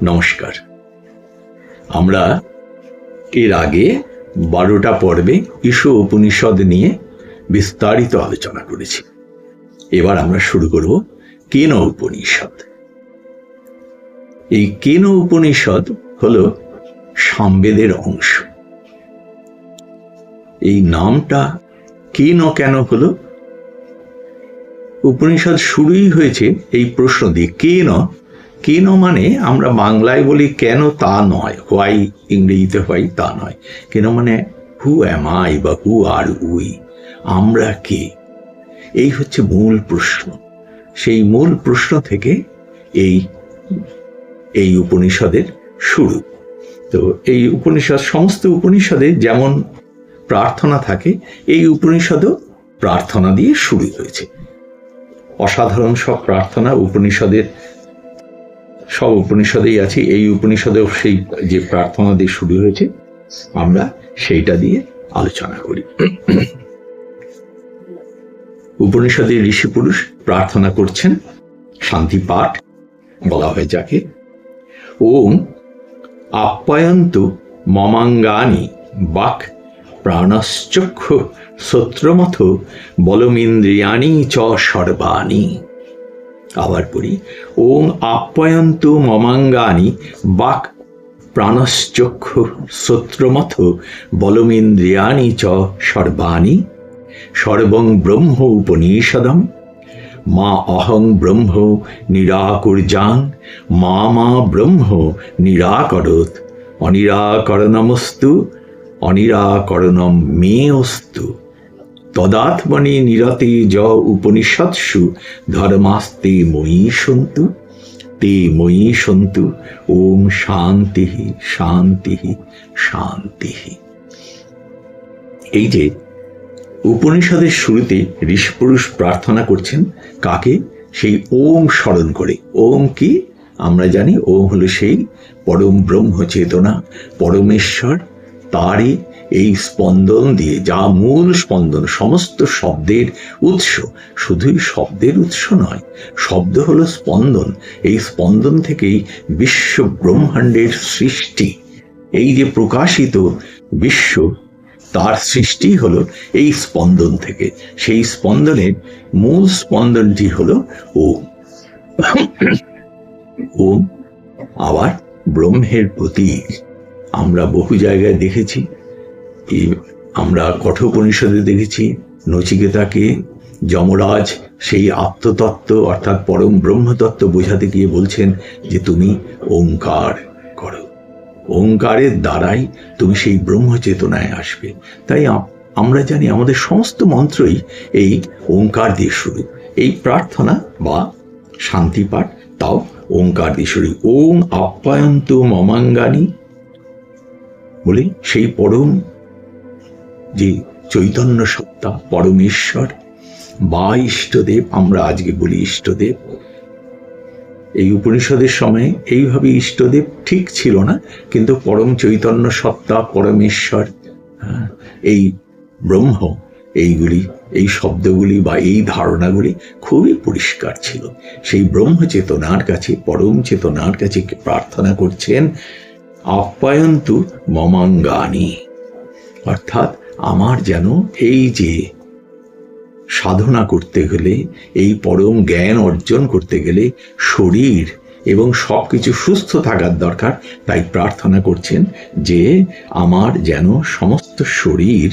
নমস্কার। আমরা এর আগে 12টা পর্বে ঈশ উপনিষদ নিয়ে বিস্তারিত আলোচনা করেছি। এবার আমরা শুরু করব কেন উপনিষদ। এই কেন উপনিষদ হলো সামবেদের অংশ। এই নামটা কেন হলো? উপনিষদ শুরুই হয়েছে এই প্রশ্ন দিয়ে, কেন মানে আমরা বাংলায় বলি কেন, তা নয়, হোয়াই ইংরেজিতে হোয়াই তা নয়। কেন মানে হু অ্যাম আই বা হু আর উই, আমরা কে, এই হচ্ছে মূল প্রশ্ন। সেই মূল প্রশ্ন থেকে এই উপনিষদের শুরু। তো এই উপনিষদ, সমস্ত উপনিষদে যেমন প্রার্থনা থাকে, এই উপনিষদও প্রার্থনা দিয়ে শুরু হয়েছে। অসাধারণ সব প্রার্থনা উপনিষদের, সব উপনিষদেই আছে। এই উপনিষদেও সেই যে প্রার্থনা দিয়ে শুরু হয়েছে, আমরা সেইটা দিয়ে আলোচনা করি। উপনিষদে ঋষি পুরুষ প্রার্থনা করছেন, শান্তি পাঠ বলা হয় যাকে। ওম আপ্যায়ন্তু মমাঙ্গানি বাক প্রাণশ্চক্ষু শ্রোত্রমথ বলমিন্দ্রিয়াণি চ সর্বাণি। আবার পড়ি, ওম আপ্যায়ন্তু মমাঙ্গানি বাক প্রাণশ্চক্ষু শ্রোত্রমথ বলমিন্দ্রিয়াণি চ সর্বাণি সর্বং ব্রহ্ম উপনিষদম মা অহং ব্রহ্ম নিরাকুর্যাং মা ব্রহ্ম নিরাকরোৎ অনিরাকরণমস্তু অনিরাকরণম মে অস্তু তদাত্মনি নিরতে য উপনিষৎসু ধর্মাস্তে ময়ী সন্তু তে ময়ী সন্তু। ওম শান্তি শান্তি শান্তি। এই যে উপনিষদের শুরুতে ঋষি পুরুষ প্রার্থনা করছেন কাকে? সেই ওম স্মরণ করে। ওম কি? আমরা জানি ওম হলো সেই পরম ব্রহ্ম চেতনা, পরমেশ্বর। তারই এই স্পন্দন দিয়ে, যা মূল স্পন্দন, সমস্ত শব্দের উৎস। শুধুই শব্দের উৎস নয়, শব্দ হলো স্পন্দন। এই স্পন্দন থেকেই বিশ্ব ব্রহ্মাণ্ডের সৃষ্টি। এই যে প্রকাশিত বিশ্ব, তার সৃষ্টি হলো এই স্পন্দন থেকে। সেই স্পন্দনের মূল স্পন্দনটি হলো ওম। ওম আবার ব্রহ্মের প্রতীক। আমরা বহু জায়গায় দেখেছি, আমরা কঠোপনিষদে দেখেছি, নচিকেতাকে যমরাজ সেই আত্মতত্ত্ব অর্থাৎ পরম ব্রহ্মতত্ত্ব বোঝাতে গিয়ে বলছেন যে তুমি ওঙ্কার করো, ওঙ্কারের দ্বারাই তুমি সেই ব্রহ্মচেতনায় আসবে। তাই আমরা জানি আমাদের সমস্ত মন্ত্রই এই ওঙ্কার দিয়ে শুরু। এই প্রার্থনা বা শান্তিপাঠ তাও ওঙ্কার দিয়ে শুরু। ওম আপ্যায়ন্তু মমাঙ্গানি বলে সেই পরম যে চৈতন্য সত্তা, পরমেশ্বর বা ইষ্টদেব, আমরা আজকে বলি ইষ্টদেব। এই উপনিষদের সময় এইভাবে ইষ্টদেব ঠিক ছিল না, কিন্তু পরম চৈতন্য সত্তা, পরমেশ্বর, এই ব্রহ্ম, এইগুলি, এই শব্দগুলি বা এই ধারণাগুলি খুবই পরিষ্কার ছিল। সেই ব্রহ্ম চেতনার কাছে, পরম চেতনার কাছে প্রার্থনা করছেন আপ্যায়ন্তু মমাঙ্গানি, অর্থাৎ আমার যেন এই যে সাধনা করতে গেলে, এই পরম জ্ঞান অর্জন করতে গেলে শরীর এবং সব কিছু সুস্থ থাকার দরকার। তাই প্রার্থনা করছেন যে আমার যেন সমস্ত শরীর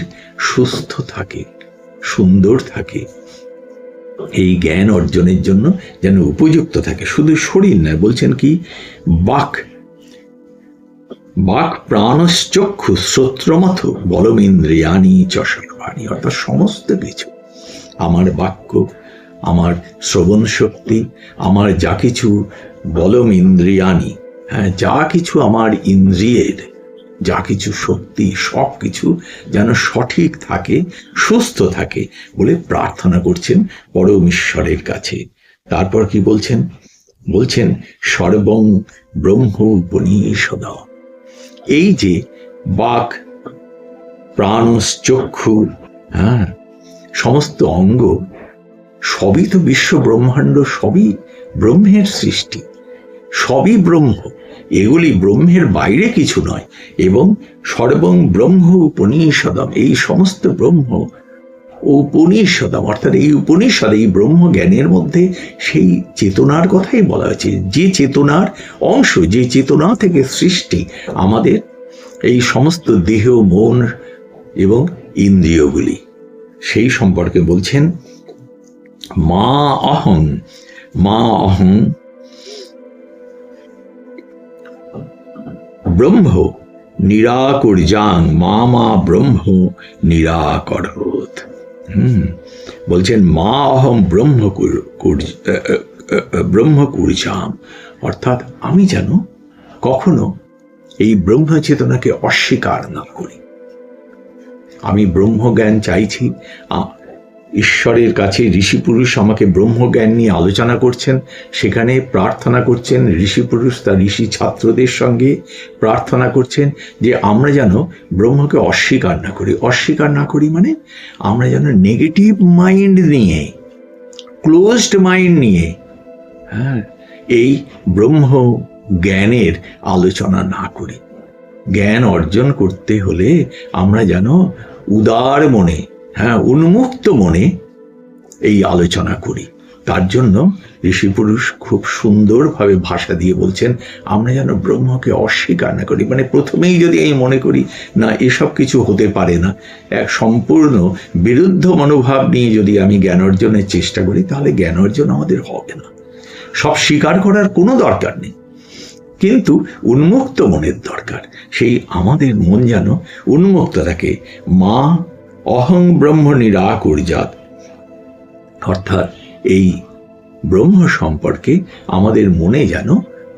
সুস্থ থাকে, সুন্দর থাকে, এই জ্ঞান অর্জনের জন্য যেন উপযুক্ত থাকে। শুধু শরীর নয়, বলছেন কি, বাক প্রাণশ্চক্ষু শ্রোত্রমথ বলমিন্দ্রিয়াণি চ সর্বাণি, অর্থাৎ সমস্ত কিছু, আমার বাক্য, আমার শ্রবণ শক্তি, আমার যা কিছু বলম ইন্দ্রিয়াণি, যা কিছু আমার ইন্দ্রিয়ের যা কিছু শক্তি, সব কিছু যেন সঠিক থাকে, সুস্থ থাকে বলে প্রার্থনা করছেন পরমেশ্বরের কাছে। তারপর কি বলছেন? বলছেন সর্বং ব্রহ্ম উপনিষদ। এই যে বাক প্রাণশ্চক্ষু, সমস্ত অঙ্গ সবই তো বিশ্ব ব্রহ্মাণ্ড, সবই ব্রহ্মের সৃষ্টি, সবই ব্রহ্ম। এগুলি ব্রহ্মের বাইরে কিছু নয়। এবং সর্বং ব্রহ্ম উপনিষদম, এই সমস্ত ব্রহ্ম উপনিষদম, অর্থাৎ এই উপনিষদ, এই ব্রহ্ম জ্ঞানের মধ্যে সেই চেতনার কথাই বলা হয়েছে, যে চেতনার অংশ, যে চেতনা থেকে সৃষ্টি আমাদের এই সমস্ত দেহ, মন এবং ইন্দ্রিয়গুলি, সেই সম্পর্কে বলছেন মা অহং, মা অহং ব্রহ্ম নিরাকুর্যাং মা মা ব্রহ্ম নিরাকরোত। বলছেন মা অহং ব্রহ্মকুর্যাম, অর্থাৎ আমি যেন কখনো এই ব্রহ্ম চেতনাকে অস্বীকার না করি। আমি ব্রহ্মজ্ঞান চাইছি। ঈশ্বরের কাছে ঋষি পুরুষ আমাকে ব্রহ্মজ্ঞান নিয়ে আলোচনা করছেন, সেখানে প্রার্থনা করছেন ঋষি পুরুষ তার ঋষি ছাত্রদের সঙ্গে প্রার্থনা করছেন যে আমরা যেন ব্রহ্মকে অস্বীকার না করি। অস্বীকার না করি মানে আমরা যেন নেগেটিভ মাইন্ড নিয়ে, ক্লোজড মাইন্ড নিয়ে এই ব্রহ্ম জ্ঞানের আলোচনা না করি। জ্ঞান অর্জন করতে হলে আমরা যেন উদার মনে, উন্মুক্ত মনে এই আলোচনা করি। তার জন্য ঋষি পুরুষ খুব সুন্দরভাবে ভাষা দিয়ে বলছেন আমরা যেন ব্রহ্মকে অস্বীকার না করি। মানে প্রথমেই যদি আমি মনে করি না এসব কিছু হতে পারে না, এক সম্পূর্ণ বিরুদ্ধ মনোভাব নিয়ে যদি আমি জ্ঞান অর্জনের চেষ্টা করি, তাহলে জ্ঞান অর্জন আমাদের হবে না। সব স্বীকার করার কোনো দরকার নেই, কিন্তু উন্মুক্ত মনের দরকার। সেই আমাদের মন যেন উন্মুক্ত থাকে। মা অহং ব্রহ্ম নিরাকুর্যাৎ, অর্থাৎ এই ব্রহ্ম সম্পর্কে আমাদের মনে যেন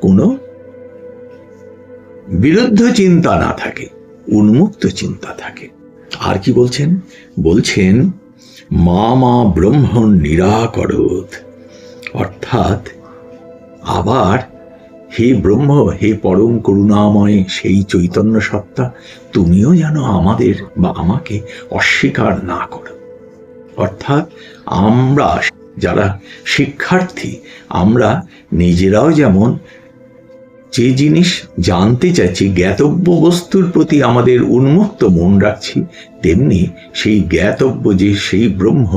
কোনো বিরুদ্ধ চিন্তা না থাকে, উন্মুক্ত চিন্তা থাকে। আর কি বলছেন? বলছেন মা মা ব্রহ্ম নিরাকরোত, অর্থাৎ আবার হে ব্রহ্ম, হে পরম করুণাময় সেই চৈতন্য সত্তা, তুমিও যেন আমাদের বা আমাকে অস্বীকার না করো। অর্থাৎ আমরা যারা শিক্ষার্থী, আমরা নিজেরাও যেমন যে জিনিস জানতে চাইছি, জ্ঞাতব্য বস্তুর প্রতি আমাদের উন্মুক্ত মন রাখছি, তেমনি সেই জ্ঞাতব্য যে সেই ব্রহ্ম,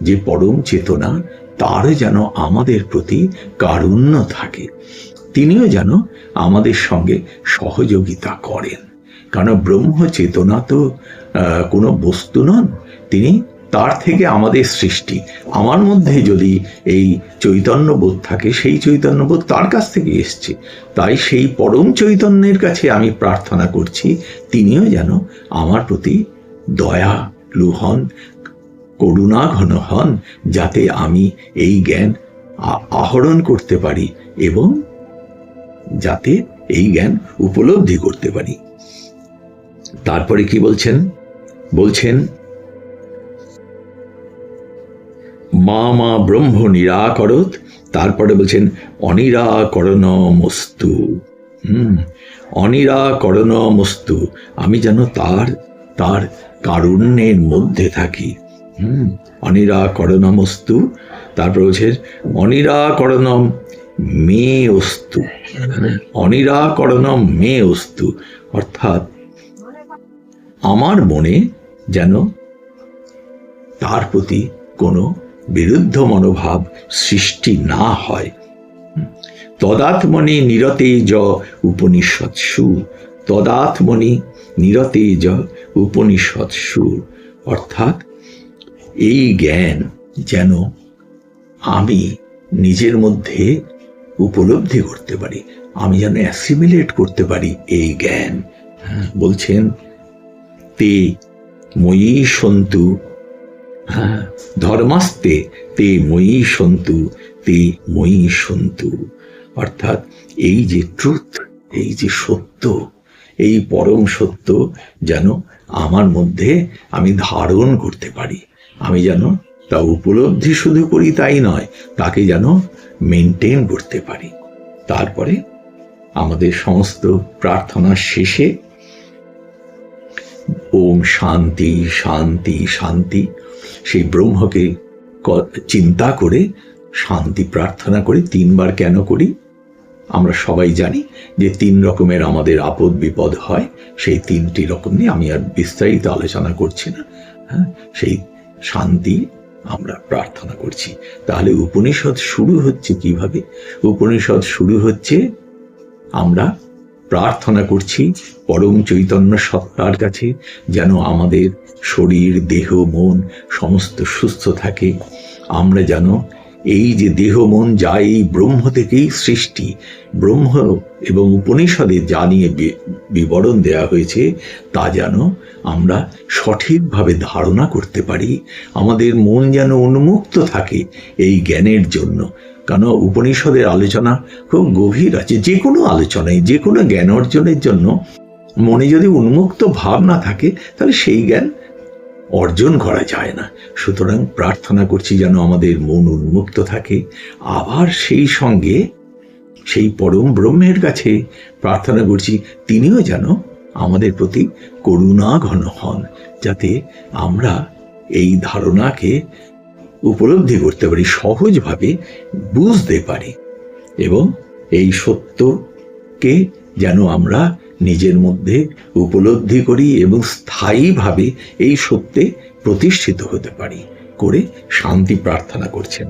যে পরম চেতনা, তার যেন আমাদের প্রতি কারুণ্য থাকে, তিনিও যেন আমাদের সঙ্গে সহযোগিতা করেন। কারণ ব্রহ্ম চেতনা তো কোনো বস্তু নন, তিনি তার থেকে আমাদের সৃষ্টি। আমার মধ্যে যদি এই চৈতন্যবোধ থাকে, সেই চৈতন্যবোধ তার কাছ থেকে এসছে। তাই সেই পরম চৈতন্যের কাছে আমি প্রার্থনা করছি, তিনিও যেন আমার প্রতি দয়ালু হন, করুণাঘন হন, যাতে আমি এই জ্ঞান আহরণ করতে পারি এবং যাতে এই জ্ঞান উপলব্ধি করতে পারি। তারপরে কি বলছেন? বলছেন মা মা ব্রহ্ম নিরাকরোত, তারপরে বলছেন অনিরাকরণমস্তু। অনিরাকরণমস্তু, আমি যেন তার কারুণ্যের মধ্যে থাকি। অনিরাকরণমস্তু, তারপরে বলছেন অনিরাকরণম মে অস্তু। অনিরাকরণম মে অস্তু, অর্থাৎ আমার মনে যেন তার প্রতি কোনো বিরুদ্ধ মনোভাব সৃষ্টি না হয়। তদাত্মনি নিরতে য উপনিষৎসু, তদাত্মনি নিরতে য উপনিষৎসু, অর্থাৎ এই জ্ঞান যেন আমি নিজের মধ্যে উপলব্ধি করতে পারি, আমি যেন অ্যাসিমিলেট করতে পারি এই জ্ঞান। বলছেন তে ময়ী সন্তু, ধর্মাস্তে তে ময়ী সন্তু, তে ময়ী সন্তু, অর্থাৎ এই যে ট্রুথ, এই যে সত্য, এই পরম সত্য যেন আমার মধ্যে আমি ধারণ করতে পারি, আমি যেন তা উপলব্ধি শুধু করি তাই নয়, তাকে যেন মেনটেন করতে পারি। তারপরে আমাদের সমস্ত প্রার্থনার শেষে ওম শান্তি শান্তি শান্তি, সেই ব্রহ্মকে চিন্তা করে শান্তি প্রার্থনা করি। 3 বার কেন করি আমরা সবাই জানি, যে 3 রকমের আমাদের আপদ বিপদ হয়। সেই 3টি রকম নিয়ে আমি আর বিস্তারিত আলোচনা করছি না। হ্যাঁ, সেই শান্তি আমরা প্রার্থনা করছি। তাহলে উপনিষদ শুরু হচ্ছে কিভাবে? উপনিষদ শুরু হচ্ছে আমরা প্রার্থনা করছি পরম চৈতন্য সত্তার কাছে, যেন আমাদের শরীর, দেহ, মন সমস্ত সুস্থ থাকে। আমরা যেন এই যে দেহ মন যা এই ব্রহ্ম থেকেই সৃষ্টি, ব্রহ্ম এবং উপনিষদে যা নিয়ে বিবরণ দেয়া হয়েছে তা যেন আমরা সঠিকভাবে ধারণা করতে পারি। আমাদের মন যেন উন্মুক্ত থাকে এই জ্ঞানের জন্য। কেন উপনিষদের আলোচনা খুব গভীর আছে। যে কোনো আলোচনায়, যে কোনো জ্ঞান অর্জনের জন্য মনে যদি উন্মুক্ত ভাব না থাকে, তাহলে সেই জ্ঞান অর্জন করা যায় না। সুতরাং প্রার্থনা করছি যেন আমাদের মন উন্মুক্ত থাকে। আবার সেই সঙ্গে সেই পরম ব্রহ্মের কাছে প্রার্থনা করছি তিনিও যেন আমাদের প্রতি করুণা ঘন হন, যাতে আমরা এই ধারণাকে উপলব্ধি করতে পারি, সহজভাবে বুঝতে পারি, এবং এই সত্যকে যেন আমরা নিজের মধ্যে উপলব্ধি করি এবং স্থায়ীভাবে এই সত্যে প্রতিষ্ঠিত হতে পারি। করে শান্তি প্রার্থনা করছেন।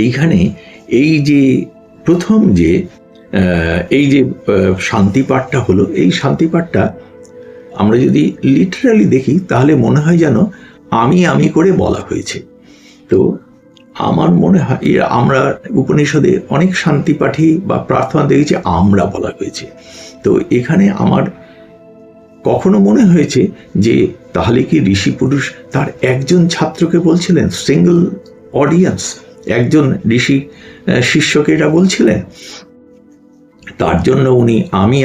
এইখানে এই যে প্রথম যে এই যে শান্তি পাঠটা হলো, এই শান্তি পাঠটা আমরা যদি লিটারালি দেখি তাহলে মনে হয় যেন আমি করে বলা হয়েছে। তো আমার মনে হয় আমরা উপনিষদে অনেক শান্তি পাঠী বা প্রার্থনা দেখেছি আমরা বলা হয়েছে। তো এখানে আমার কখনো মনে হয়েছে যে তাহলে কি ঋষি পুরুষ তার একজন ছাত্রকে বলছিলেন, সিঙ্গল অডিয়েন্স, একজন ঋষি শিষ্যকে এটা বলছিলেন, তার জন্য উনি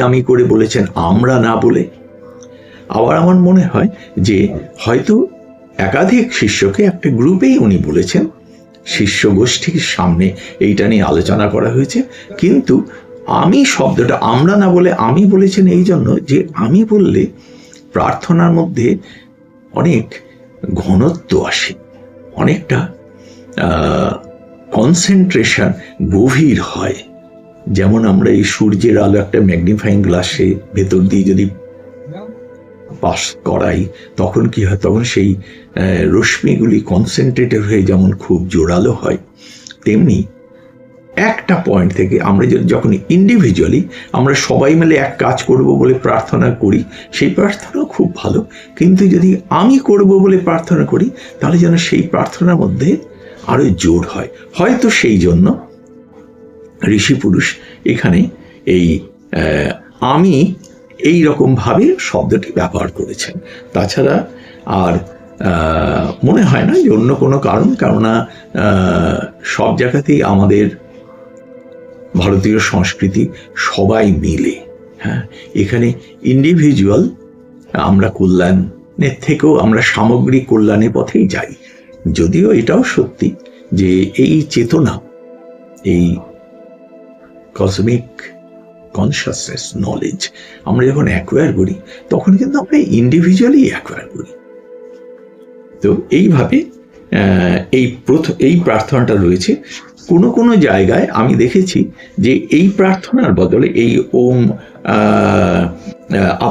আমি করে বলেছেন, আমরা না বলে। আবার আমার মনে হয় যে হয়তো একাধিক শিষ্যকে একটা গ্রুপেই উনি বলেছেন, শিষ্য গোষ্ঠীর সামনে এইটা নিয়ে আলোচনা করা হয়েছে। কিন্তু আমি শব্দটা আমরা না বলে আমি বলেছেন এই জন্য যে আমি বললে প্রার্থনার মধ্যে অনেক ঘনত্ব আসে, অনেকটা কনসেন্ট্রেশন গভীর হয়। যেমন আমরা এই সূর্যের আলো একটা ম্যাগনিফাইং গ্লাসে ভেতর দিয়ে যদি পাস করাই, তখন কি হয়, তখন সেই রশ্মিগুলি কনসেন্ট্রেটেড হয়ে যেমন খুব জোরালো হয়, তেমনি একটা পয়েন্ট থেকে আমরা যখন ইন্ডিভিজুয়ালি আমরা সবাই মিলে এক কাজ করব বলে প্রার্থনা করি, সেই প্রার্থনাও খুব ভালো। কিন্তু যদি আমি করব বলে প্রার্থনা করি, তাহলে যেন সেই প্রার্থনার মধ্যে আরো জোর হয়। হয়তো সেই জন্য ঋষি পুরুষ এখানে এই আমি এই রকম ভাবে শব্দটি ব্যবহার করেছেন। তাছাড়া আর মনে হয় না যে অন্য কোনো কারণ, কেননা সব জায়গাতেই আমাদের ভারতীয় সংস্কৃতি সবাই মিলে, হ্যাঁ, এখানে ইন্ডিভিজুয়াল আমরা কল্যাণের থেকেও আমরা সামগ্রিক কল্যাণের পথেই যাই। যদিও এটাও সত্যি যে এই চেতনা, এই কসমিক কনসাসনেস নলেজ আমরা যখন অ্যাকোয়ার করি, তখন কিন্তু আমরা ইন্ডিভিজুয়ালি অ্যাকোয়ার করি। তো এইভাবে এই প্রার্থনাটা রয়েছে। কোনো কোনো জায়গায় আমি দেখেছি যে এই প্রার্থনার বদলে এই ওম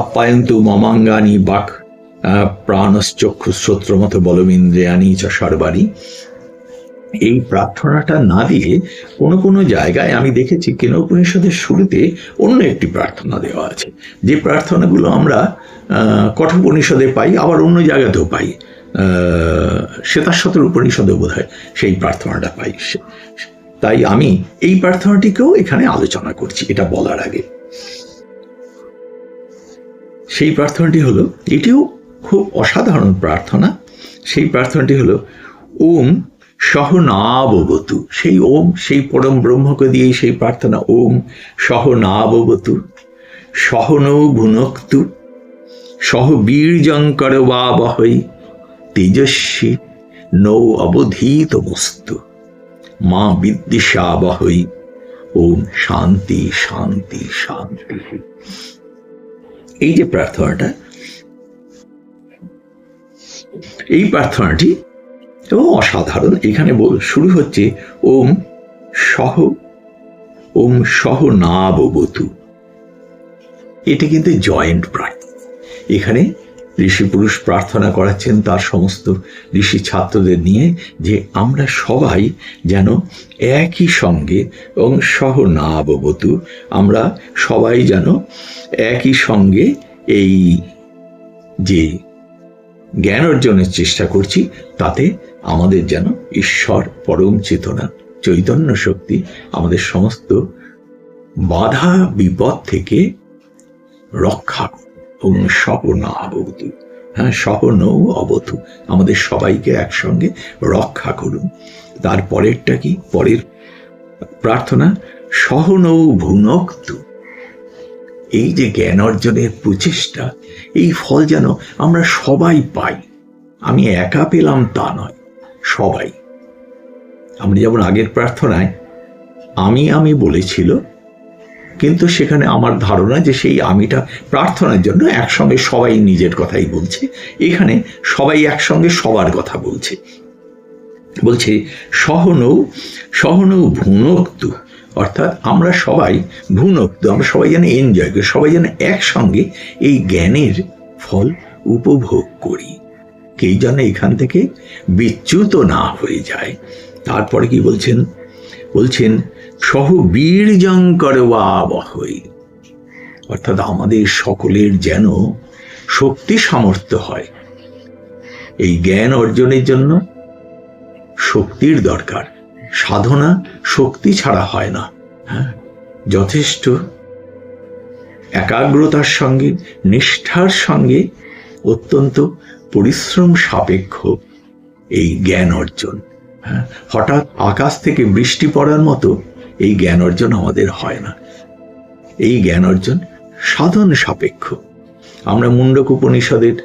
আপ্যায়ন্তু মমাঙ্গানি বাক প্রাণশ্চক্ষু শ্রোত্রমত বলমিন্দ্রিয়ানি চ সর্বাণি, এই প্রার্থনাটা না দিয়ে কোনো কোনো জায়গায় আমি দেখেছি কেন উপনিষদের শুরুতে অন্য একটি প্রার্থনা দেওয়া আছে, যে প্রার্থনাগুলো আমরা কঠোপনিষদে পাই, আবার অন্য জায়গাতেও পাই। শ্বেতাশ্বতর উপনিষদে বোধ হয় সেই প্রার্থনাটা পাই। তাই আমি এই প্রার্থনাটিকেও এখানে আলোচনা করছি এটা বলার আগে। সেই প্রার্থনাটি হলো, এটিও খুব অসাধারণ প্রার্থনা। সেই প্রার্থনাটি হলো ওম সহনাববতু। সেই ওম, সেই পরম ব্রহ্মকে দিয়ে সেই প্রার্থনা। ওম সহনাববতু সহনৌ ভুনক্তু সহ বীর্যঙ্কর বাবহৈ তেজস্বী নৌ অবধীতমস্তু মা বিদ্বিষাবহৈ। ওম শান্তি শান্তি শান্তি। এই যে প্রার্থনাটা, এই প্রার্থনাটি অসাধারণ। এখানে শুরু হচ্ছে ওম সহ নাববতু। এটা কিন্তু জয়েন্ট প্রার্থনা। এখানে ঋষি পুরুষ প্রার্থনা করাচ্ছেন তার সমস্ত ঋষি ছাত্রদের নিয়ে যে আমরা সবাই যেন একই সঙ্গে এবং সহ নাববতু, আমরা সবাই যেন একই সঙ্গে এই যে জ্ঞান অর্জনের চেষ্টা করছি তাতে আমাদের যেন ঈশ্বর পরম চেতনা চৈতন্য শক্তি আমাদের সমস্ত বাধা বিপদ থেকে রক্ষা এবং সহনাবতু, সহনৌ অবতু, আমাদের সবাইকে একসঙ্গে রক্ষা করুন। তারপরেরটা কি? পরের প্রার্থনা সহনৌ ভুনক্তু। এই যে জ্ঞান অর্জনের প্রচেষ্টা, এই ফল যেন আমরা সবাই পাই। আমি একা পেলাম তা নয়, সবাই। আমরা যেমন আগের প্রার্থনায় আমি বলেছিল, কিন্তু সেখানে আমার ধারণা যে সেই আমিটা প্রার্থনার জন্য একসঙ্গে সবাই নিজের কথাই বলছে। এখানে সবাই একসঙ্গে সবার কথা বলছে। সহনৌ ভুনক্তু, অর্থাৎ আমরা সবাই ভুনক্তু, আমরা সবাই যেন এনজয় করি, সবাই যেন একসঙ্গে এই জ্ঞানের ফল উপভোগ করি, কেউ যেন এখান থেকে বিচ্যুত না হয়ে যায়। তারপরে কি বলছেন সহ বীর্যঙ্কর ওয়াবহৈ, অর্থাৎ আমাদের সকলের যেন শক্তি সামর্থ্য হয়। এই জ্ঞান অর্জনের জন্য শক্তির দরকার। সাধনা শক্তি ছাড়া হয় না। যথেষ্ট একাগ্রতার সঙ্গে, নিষ্ঠার সঙ্গে, অত্যন্ত পরিশ্রম সাপেক্ষ এই জ্ঞান অর্জন। হঠাৎ আকাশ থেকে বৃষ্টি পড়ার মতো এই জ্ঞান অর্জন আমাদের হয় না। এই জ্ঞান অর্জন সাধন সাপেক্ষ। আমরা মুন্ডক উপনিষদের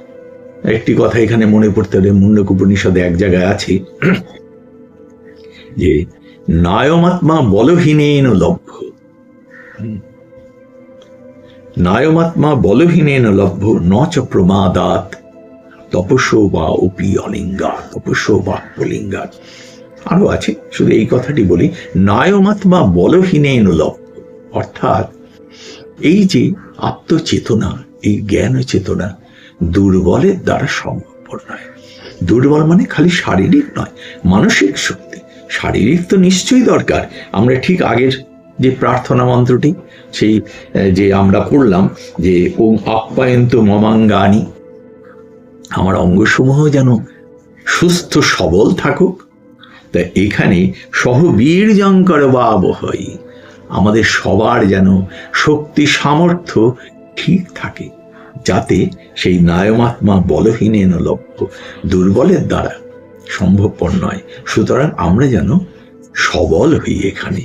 একটি কথা এখানে মনে পড়তে হবে। মুন্ডক উপনিষদে এক জায়গায় আছে যে নায়মাত্মা বলহীনেন লভ্য, নায়মাত্মা বলহীনেন লভ্য নচ প্রমাদাত তপস্য বা অপি অলিঙ্গা, তপস্য বা অলিঙ্গা। আরো আছে, শুধু এই কথাটি বলি, নায়মাত্মা বলহীনেন লভ্য, অর্থাৎ এই যে আত্মচেতনা, এই জ্ঞান চেতনা দুর্বলের দ্বারা সম্ভব নয়। দুর্বল মানে খালি শারীরিক নয়, মানসিক শক্তি। শারীরিক তো নিশ্চয়ই দরকার। আমরা ঠিক আগের যে প্রার্থনা মন্ত্রটি সেই যে আমরা পড়লাম যে ওম আপ্যায়ন্ত মমাঙ্গানি, আমার অঙ্গসমূহ যেন সুস্থ সবল থাকুক। তা এখানে সহবীর্যঙ্কর ওয়াবহৈ, আমাদের সবার যেন শক্তি সামর্থ্য ঠিক থাকে, যাতে সেই নায়মাত্মা বলহীনেন লভ্য, দুর্বলের দ্বারা সম্ভবপর নয়। সুতরাং আমরা যেন সবল হই। এখানে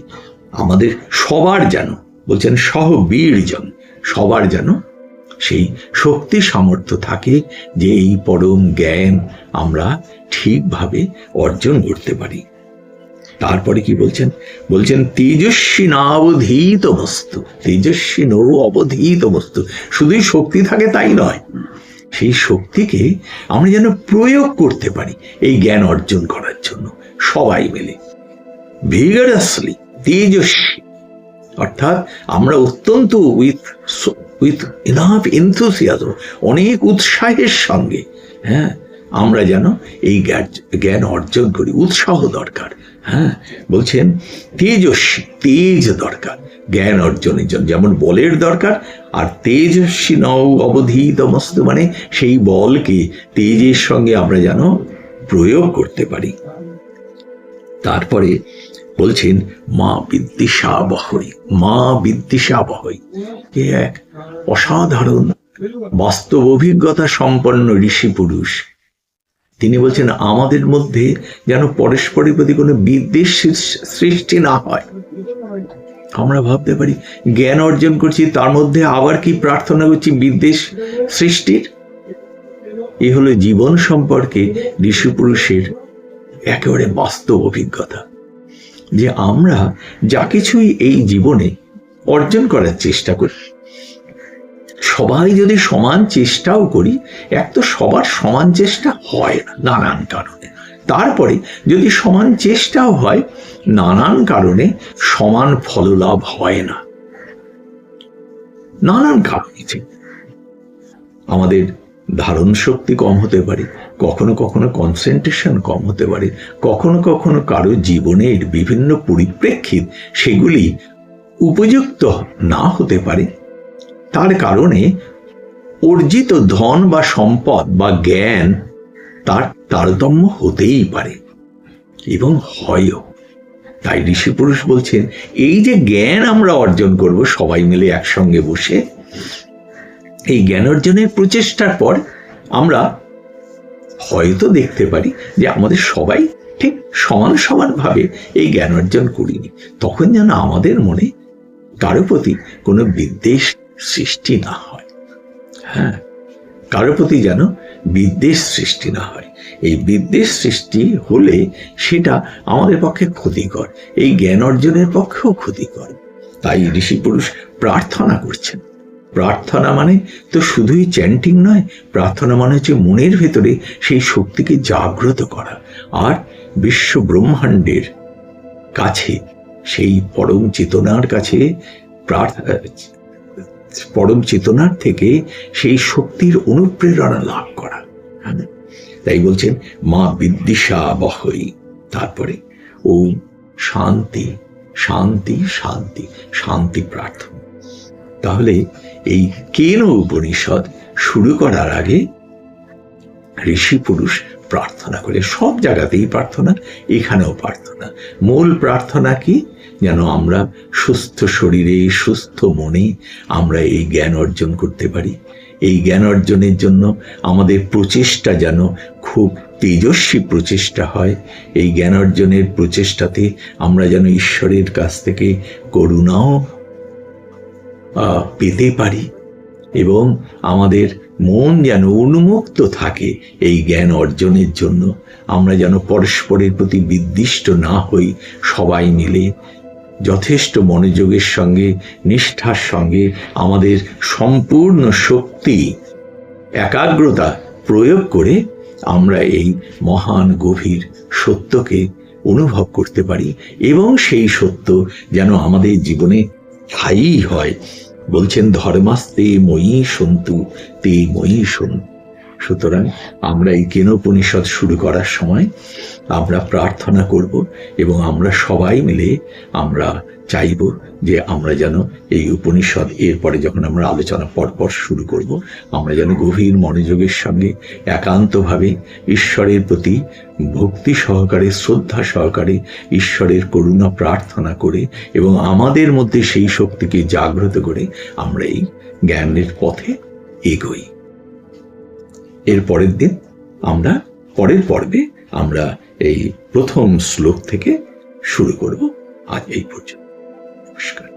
আমাদের সবার যেন বলছেন সহবীর্যং, সবার যেন সেই শক্তি সামর্থ্য থাকে যে এই পরম জ্ঞান আমরা ঠিকভাবে অর্জন করতে পারি। তারপরে কি বলছেন তেজস্বী নাবধীত বস্তু, তেজস্বী নৌ অবধীত বস্তু। শুধুই শক্তি থাকে তাই নয়, সেই শক্তিকে আমরা যেন প্রয়োগ করতে পারি এই জ্ঞান অর্জন করার জন্য সবাই মিলে। ভিগারাসলি, তেজস্বী, অর্থাৎ আমরা অত্যন্ত উইথ ইনাফ এনথুসিয়াজম, অনেক উৎসাহের সঙ্গে আমরা যেন এই জ্ঞান অর্জন করি। উৎসাহ দরকার। বলছেন তেজস্বী, তেজ দরকার জ্ঞান অর্জনের জন্য, যেমন বলের দরকার। আর তেজস্বী নৌ অবধীত মস্তু, মানে সেই বলকে তেজের সঙ্গে আমরা যেন প্রয়োগ করতে পারি। তারপরে বলছেন মা বিদ্বিষাবহৈ, মা বিদ্বিষাবহৈ। এক অসাধারণ বাস্তব অভিজ্ঞতা সম্পন্ন ঋষি পুরুষ, তিনি বলছেন আমাদের মধ্যে যেন পরস্পরের প্রতি কোনো বিদ্বেষ সৃষ্টি না হয়। আমরা ভাবতে পারি জ্ঞান অর্জন করছি, তার মধ্যে আবার কি প্রার্থনা করছি বিদ্বেষ সৃষ্টির। এ হলো জীবন সম্পর্কে ঋষি পুরুষের একেবারে বাস্তব অভিজ্ঞতা, যে আমরা যা কিছুই এই জীবনে অর্জন করার চেষ্টা করি সবাই যদি সমান চেষ্টাও করি, এক তো সবার সমান চেষ্টা হয় না নানান কারণে, তারপরে যদি সমান চেষ্টাও হয় নানান কারণে সমান ফললাভ হয় না। নানান কারণে আমাদের ধারণ শক্তি কম হতে পারে, কখনো কখনো কনসেন্ট্রেশন কম হতে পারে, কখনো কখনো কারো জীবনের বিভিন্ন পরিপ্রেক্ষিত সেগুলি উপযুক্ত না হতে পারে। তার কারণে অর্জিত ধন বা সম্পদ বা জ্ঞান তার তারতম্য হতেই পারে এবং হয়ও। তাই ঋষি পুরুষ বলছেন, এই যে জ্ঞান আমরা অর্জন করব সবাই মিলে একসঙ্গে বসে, এই জ্ঞান অর্জনের প্রচেষ্টার পর আমরা হয়তো দেখতে পারি যে আমাদের সবাই ঠিক সমান সমানভাবে এই জ্ঞান অর্জন করিনি। তখন যেন আমাদের মনে কারো প্রতি কোনো বিদ্বেষ সৃষ্টি না হয়। হ্যাঁ, কারো প্রতি যেন বিদ্বেষ সৃষ্টি না হয়। এই বিদ্বেষ সৃষ্টি হলে সেটা আমাদের পক্ষে ক্ষতিকর, এই জ্ঞান অর্জনের পক্ষেও ক্ষতিকর। তাই ঋষি পুরুষ প্রার্থনা করছেন। প্রার্থনা মানে তো শুধুই চ্যান্টিং নয়, প্রার্থনা মানে হচ্ছে মনের ভেতরে সেই শক্তিকে জাগ্রত করা, আর বিশ্ব ব্রহ্মাণ্ডের কাছে সেই পরম চেতনার কাছে পরম চেতনার থেকে সেই শক্তির অনুপ্রেরণা লাভ করা। তাই বলছেন মা বিদ্বিষা বহই, তারপরে ওম শান্তি শান্তি শান্তি শান্তি প্রার্থনা। তাহলে এই কেন উপনিষদ শুরু করার আগে ঋষি পুরুষ প্রার্থনা করে, সব জায়গাতেই প্রার্থনা, এখানেও প্রার্থনা। মূল প্রার্থনা কি? যেন আমরা সুস্থ শরীরে সুস্থ মনে আমরা এই জ্ঞান অর্জন করতে পারি। এই জ্ঞান অর্জনের জন্য আমাদের প্রচেষ্টা যেন খুব তেজস্বী প্রচেষ্টা হয়। এই জ্ঞান অর্জনের প্রচেষ্টাতে আমরা যেন ঈশ্বরের কাছ থেকে করুণাও পেতে পারি এবং আমাদের মন যেন উন্মুক্ত থাকে এই জ্ঞান অর্জনের জন্য। আমরা যেন পরস্পরের প্রতি বিদ্বিষ্ট না হই, সবাই মিলে যথেষ্ট মনোযোগের সঙ্গে নিষ্ঠার সঙ্গে আমাদের সম্পূর্ণ শক্তি একাগ্রতা প্রয়োগ করে আমরা এই মহান গভীর সত্যকে অনুভব করতে পারি এবং সেই সত্য যেন আমাদের জীবনে স্থায়ী হয়। বলছেন ধর্মাস্তে ময়ী সন্তু তে ময়ী সন্তু। সুতরাং আমরা এই কেনোপনিষদ শুরু করার সময় আমরা প্রার্থনা করব এবং আমরা সবাই মিলে আমরা চাইব যে আমরা যেন এই উপনিষদ এরপরে যখন আমরা আলোচনা পরপর শুরু করব, আমরা যেন গভীর মনোযোগের সঙ্গে একান্তভাবে ঈশ্বরের প্রতি ভক্তি সহকারে শ্রদ্ধা সহকারে ঈশ্বরের করুণা প্রার্থনা করে এবং আমাদের মধ্যে সেই শক্তিকে জাগ্রত করে আমরা এই জ্ঞানের পথে এগোই। এর পরের দিন আমরা পরের পর্বে আমরা এই প্রথম শ্লোক থেকে শুরু করব। আজ এই পর্যন্ত। নমস্কার।